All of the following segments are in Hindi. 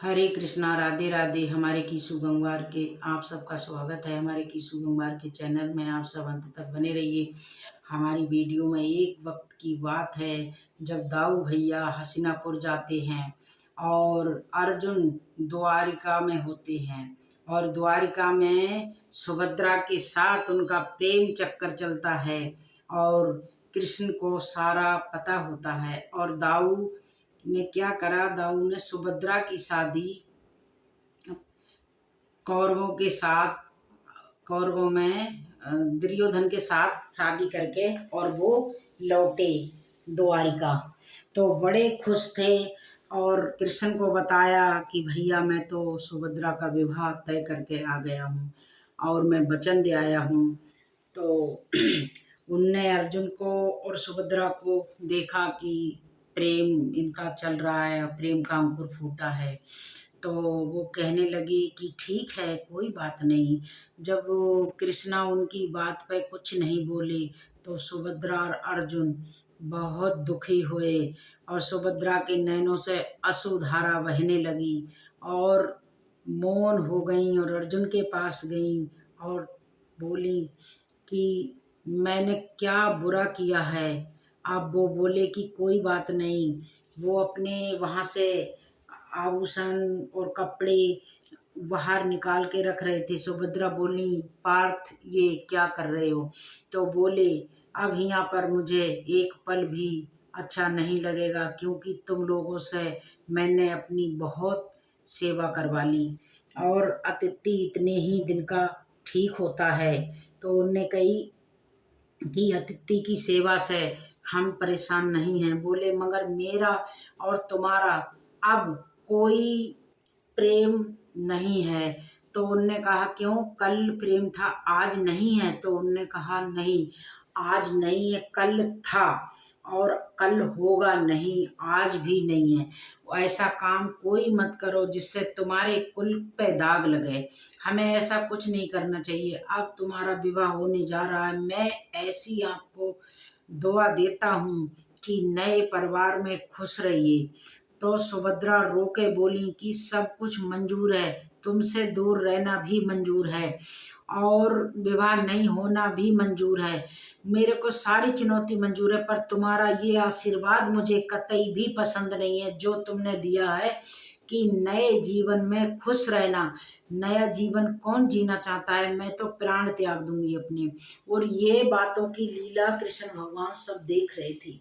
हरे कृष्णा, राधे राधे। हमारे कीसू गंगवार के आप सबका स्वागत है। हमारे कीसू गंगवार के चैनल में आप सब अंत तक बने रहिए। हमारी वीडियो में एक वक्त की बात है जब दाऊ भैया हसीनापुर जाते हैं और अर्जुन द्वारिका में होते हैं और द्वारिका में सुभद्रा के साथ उनका प्रेम चक्कर चलता है और कृष्ण को सारा पता होता है। और दाऊ ने क्या करा, दाऊ ने सुभद्रा की शादी कौरवों के साथ, कौरवों में दुर्योधन के साथ शादी करके और वो लौटे द्वारिका। तो बड़े खुश थे और कृष्ण को बताया कि भैया मैं तो सुभद्रा का विवाह तय करके आ गया हूँ और मैं वचन दे आया हूँ। तो उनने अर्जुन को और सुभद्रा को देखा कि प्रेम इनका चल रहा है, प्रेम का अंकुर फूटा है। तो वो कहने लगी कि ठीक है, कोई बात नहीं। जब वो कृष्णा उनकी बात पे कुछ नहीं बोले तो सुभद्रा और अर्जुन बहुत दुखी हुए और सुभद्रा के नैनों से अश्रुधारा बहने लगी और मौन हो गई और अर्जुन के पास गई और बोली कि मैंने क्या बुरा किया है। अब वो बोले कि कोई बात नहीं। वो अपने वहाँ से आभूषण और कपड़े बाहर निकाल के रख रहे थे। सुभद्रा बोली, पार्थ ये क्या कर रहे हो? तो बोले, अब यहाँ पर मुझे एक पल भी अच्छा नहीं लगेगा क्योंकि तुम लोगों से मैंने अपनी बहुत सेवा करवा ली और अतिथि इतने ही दिन का ठीक होता है। तो उनने कही कि अतिथि की सेवा से हम परेशान नहीं हैं। बोले, मगर मेरा और तुम्हारा अब कोई प्रेम नहीं है। तो उनने कहा, क्यों? कल प्रेम था, आज नहीं है? तो उनने कहा, नहीं, आज नहीं है, कल था और कल होगा नहीं, आज भी नहीं है। ऐसा काम कोई मत करो जिससे तुम्हारे कुल पे दाग लगे। हमें ऐसा कुछ नहीं करना चाहिए। अब तुम्हारा विवाह होने जा रहा है, मैं ऐसी आपको दुआ देता हूँ कि नए परिवार में खुश रहिए। तो सुभद्रा रो के बोली कि सब कुछ मंजूर है, तुमसे दूर रहना भी मंजूर है और विवाह नहीं होना भी मंजूर है। मेरे को सारी चुनौती मंजूर है, पर तुम्हारा ये आशीर्वाद मुझे कतई भी पसंद नहीं है जो तुमने दिया है कि नए जीवन में खुश रहना। नया जीवन कौन जीना चाहता है? मैं तो प्राण त्याग दूंगी अपने। और ये बातों की लीला कृष्ण भगवान सब देख रहे थे।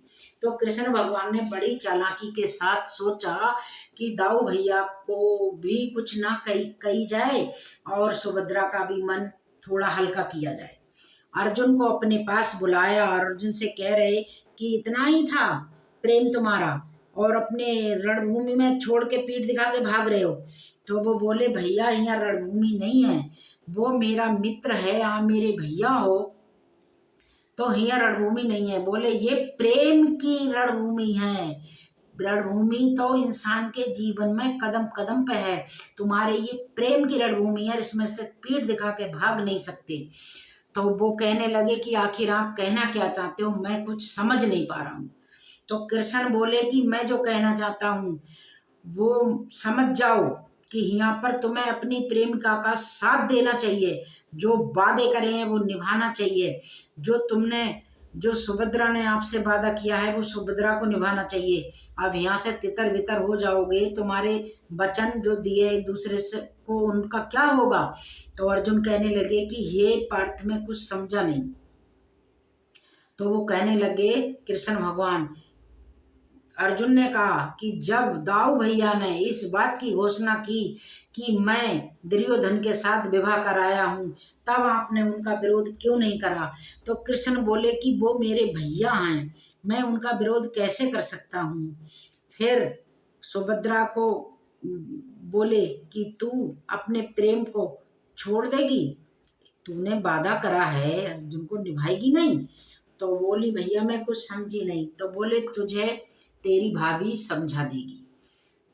तो कृष्ण भगवान ने बड़ी चालाकी के साथ सोचा कि दाऊ भैया को भी कुछ ना कही जाए और सुभद्रा का भी मन थोड़ा हल्का किया जाए। अर्जुन को अपने पास बुलाया और अर्जुन से कह रहे कि इतना ही था प्रेम तुम्हारा और अपने रणभूमि में छोड़ के पीठ दिखा के भाग रहे हो? तो वो बोले, भैया यहाँ रणभूमि नहीं है, वो मेरा मित्र है, आप मेरे भैया हो, तो यहाँ रणभूमि नहीं है। बोले, ये प्रेम की रणभूमि है। रणभूमि तो इंसान के जीवन में कदम कदम पे है, तुम्हारे ये प्रेम की रणभूमि है, इसमें से पीठ दिखा के भाग नहीं सकते। तो वो कहने लगे कि आखिर आप कहना क्या चाहते हो, मैं कुछ समझ नहीं पा रहा हूँ। तो कृष्ण बोले कि मैं जो कहना चाहता हूँ वो समझ जाओ कि यहाँ पर तुम्हें अपनी प्रेमिका का साथ देना चाहिए, जो वादे करे हैं वो निभाना चाहिए। जो तुमने, जो सुभद्रा ने आपसे वादा किया है वो सुभद्रा को निभाना चाहिए। अब यहाँ से तितर बितर हो जाओगे, तुम्हारे वचन जो दिए एक दूसरे से को उनका क्या होगा? तो अर्जुन कहने लगे कि ये पार्थ में कुछ समझा नहीं। तो वो कहने लगे, कृष्ण भगवान, अर्जुन ने कहा कि जब दाऊ भैया ने इस बात की घोषणा की कि मैं दुर्योधन के साथ विवाह कराया हूँ, तब आपने उनका विरोध क्यों नहीं करा? तो कृष्ण बोले कि वो मेरे भैया हैं, मैं उनका विरोध कैसे कर सकता हूँ? फिर सुभद्रा को बोले कि तू अपने प्रेम को छोड़ देगी, तूने वादा करा है अर्जुन को, निभाएगी नहीं? तो बोली, भैया मैं कुछ समझी नहीं। तो बोले, तुझे तेरी भाभी समझा देगी।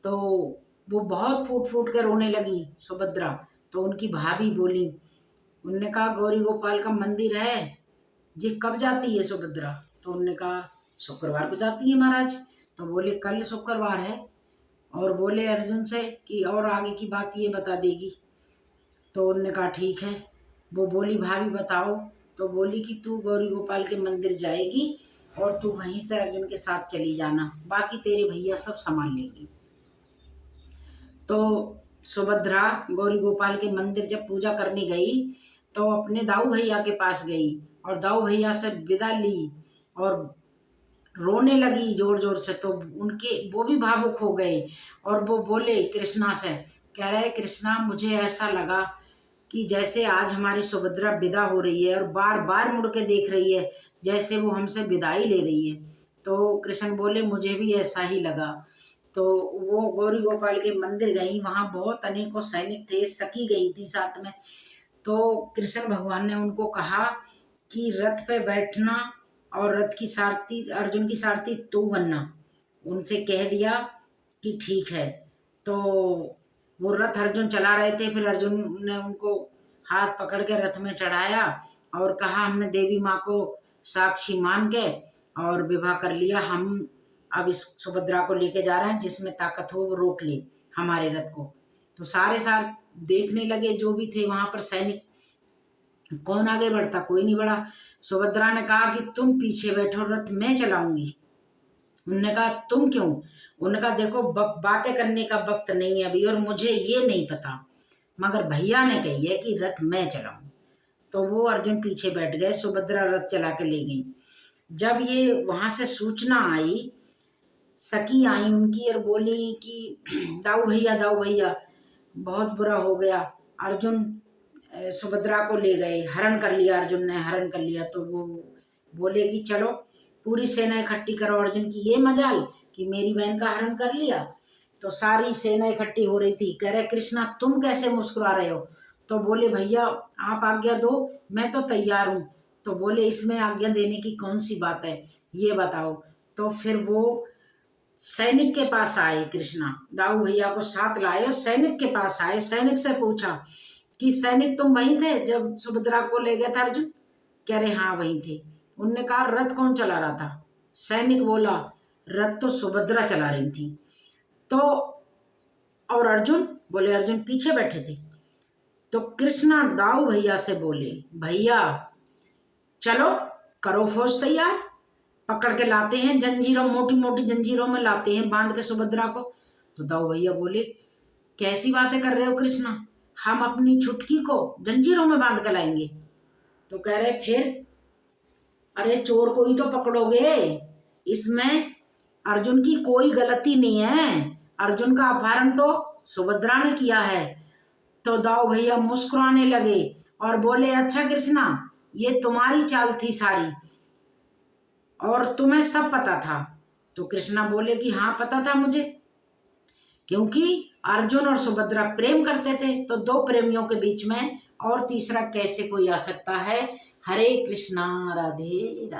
तो वो बहुत फूट फूट कर रोने लगी सुभद्रा। तो उनकी भाभी बोली, उनने कहा, गौरी गोपाल का मंदिर है, ये कब जाती है सुभद्रा? तो उनने कहा, शुक्रवार को जाती है महाराज। तो बोले, कल शुक्रवार है। और बोले अर्जुन से कि और आगे की बात ये बता देगी। तो उन्होंने कहा ठीक है। वो बोली भाभी बताओ। तो बोली कि तू गौरी गोपाल के मंदिर जाएगी और तू वहीं से अर्जुन के साथ चली जाना, बाकी तेरे भैया सब संभाल लेंगे। तो सुभद्रा गौरी गोपाल के मंदिर जब पूजा करने गई तो अपने दाऊ भैया के पास गई और दाऊ भैया से विदा ली और रोने लगी जोर जोर से। तो उनके वो भी भावुक हो गए और वो बोले कृष्णा से, कह रहे कृष्णा मुझे ऐसा लगा कि जैसे आज हमारी सुभद्रा विदा हो रही है और बार बार मुड़ के देख रही है जैसे वो हमसे विदाई ले रही है। तो कृष्ण बोले मुझे भी ऐसा ही लगा। तो वो गौरी गोपाल के मंदिर गई, वहाँ बहुत अनेकों सैनिक थे, सखी गई थी साथ में। तो कृष्ण भगवान ने उनको कहा कि रथ पे बैठना और रथ की सारथी अर्जुन की सारथी तू बनना। उनसे कह दिया कि ठीक है। तो वो रथ अर्जुन चला रहे थे, फिर अर्जुन ने उनको हाथ पकड़ के रथ में चढ़ाया और कहा हमने देवी माँ को साक्षी मान के और विवाह कर लिया, हम अब इस सुभद्रा को लेके जा रहे हैं, जिसमें ताकत हो वो रोक ले हमारे रथ को। तो सारे देखने लगे जो भी थे वहां पर सैनिक, कौन आगे बढ़ता, कोई नहीं बढ़ा। सुभद्रा ने कहा कि तुम पीछे बैठो, रथ मैं चलाऊंगी। उन्होंने कहा तुम क्यों? उन्होंने कहा देखो बातें करने का वक्त नहीं है अभी और मुझे ये नहीं पता, मगर भैया ने कही है कि रथ मैं चलाऊं। तो वो अर्जुन पीछे बैठ गए, सुभद्रा रथ चला के ले गई। जब ये वहां से सूचना आई, सखी आई उनकी और बोली कि दाऊ भैया बहुत बुरा हो गया, अर्जुन सुभद्रा को ले गए, हरण कर लिया, अर्जुन ने हरण कर लिया। तो वो बोले कि चलो पूरी सेना इकट्ठी करो, अर्जुन की ये मजाल कि मेरी बहन का हरण कर लिया। तो सारी सेना इकट्ठी हो रही थी। कह रहे कृष्णा तुम कैसे मुस्कुरा रहे हो? तो बोले भैया आप आज्ञा दो, मैं तो तैयार हूँ। तो बोले इसमें आज्ञा देने की कौन सी बात है, ये बताओ। तो फिर वो सैनिक के पास आए, कृष्णा दाऊ भैया को साथ लाए और सैनिक के पास आए। सैनिक से पूछा कि सैनिक तुम वहीं थे जब सुभद्रा को ले गया था अर्जुन? कह रहे हाँ वहीं थे। उनने कहा रथ कौन चला रहा था? सैनिक बोला रथ तो सुभद्रा चला रही थी। तो और अर्जुन? बोले अर्जुन पीछे बैठे थे। तो कृष्णा दाऊ भैया से बोले भैया चलो करो फौज तैयार, पकड़ के लाते हैं जंजीरों, मोटी मोटी जंजीरों में लाते हैं बांध के सुभद्रा को। तो दाऊ भैया बोले कैसी बातें कर रहे हो कृष्णा, हम अपनी छुटकी को जंजीरों में बांध के लाएंगे? तो कह रहे फिर अरे चोर को ही तो पकड़ोगे, इसमें अर्जुन की कोई गलती नहीं है, अर्जुन का अपहरण तो सुभद्रा ने किया है। तो दाऊ भैया मुस्कुराने लगे और बोले अच्छा कृष्णा ये तुम्हारी चाल थी सारी और तुम्हें सब पता था? तो कृष्णा बोले कि हाँ पता था मुझे, क्योंकि अर्जुन और सुभद्रा प्रेम करते थे, तो दो प्रेमियों के बीच में और तीसरा कैसे कोई आ सकता है। हरे कृष्णा राधे राधे।